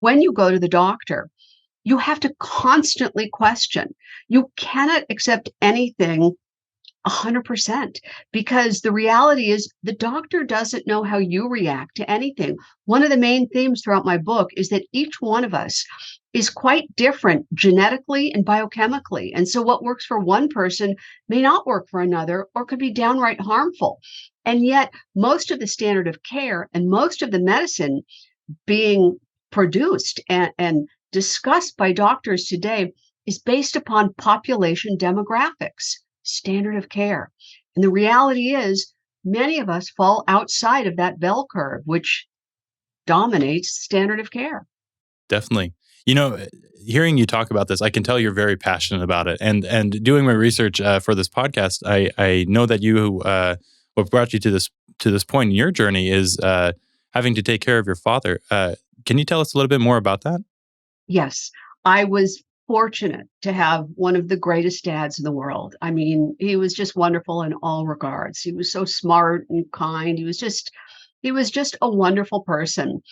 when you go to the doctor, you have to constantly question. You cannot accept anything 100% because the reality is the doctor doesn't know how you react to anything. One of the main themes throughout my book is that each one of us is quite different genetically and biochemically. And so what works for one person may not work for another or could be downright harmful. And yet, most of the standard of care and most of the medicine being produced and discussed by doctors today is based upon population demographics, standard of care. And the reality is, many of us fall outside of that bell curve, which dominates standard of care. Definitely. You know, hearing you talk about this, I can tell you're very passionate about it. And doing my research for this podcast, I know that you what brought you to this point in your journey is having to take care of your father. Can you tell us a little bit more about that? Yes, I was fortunate to have one of the greatest dads in the world. I mean, he was just wonderful in all regards. He was so smart and kind. He was just a wonderful person.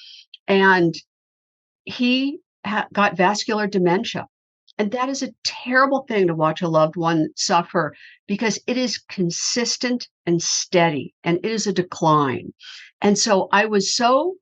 And he got vascular dementia. And that is a terrible thing to watch a loved one suffer because it is consistent and steady and it is a decline. And so I was so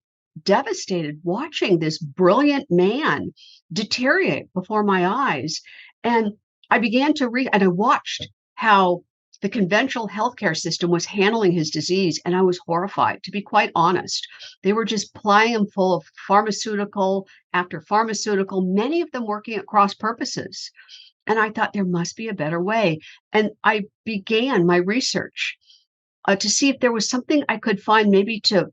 devastated watching this brilliant man deteriorate before my eyes. And I began to read and I watched how the conventional healthcare system was handling his disease. And I was horrified, to be quite honest. They were just plying him full of pharmaceutical after pharmaceutical, many of them working at cross purposes. And I thought there must be a better way. And I began my research to see if there was something I could find maybe to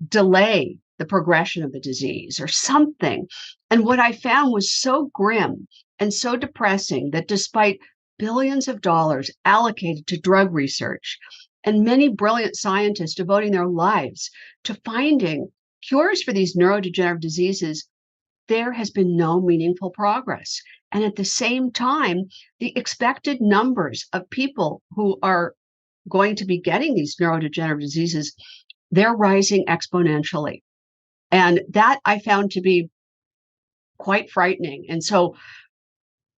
delay the progression of the disease or something. And what I found was so grim and so depressing that despite billions of dollars allocated to drug research and many brilliant scientists devoting their lives to finding cures for these neurodegenerative diseases, there has been no meaningful progress. And at the same time, the expected numbers of people who are going to be getting these neurodegenerative diseases, they're rising exponentially. And that I found to be quite frightening. And so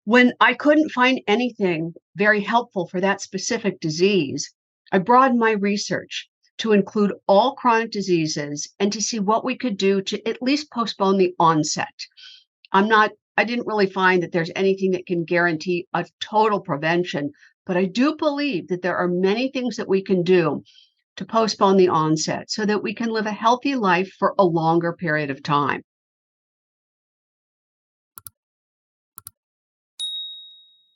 when I couldn't find anything very helpful for that specific disease, I broadened my research to include all chronic diseases and to see what we could do to at least postpone the onset. I didn't really find that there's anything that can guarantee a total prevention, but I do believe that there are many things that we can do to postpone the onset so that we can live a healthy life for a longer period of time.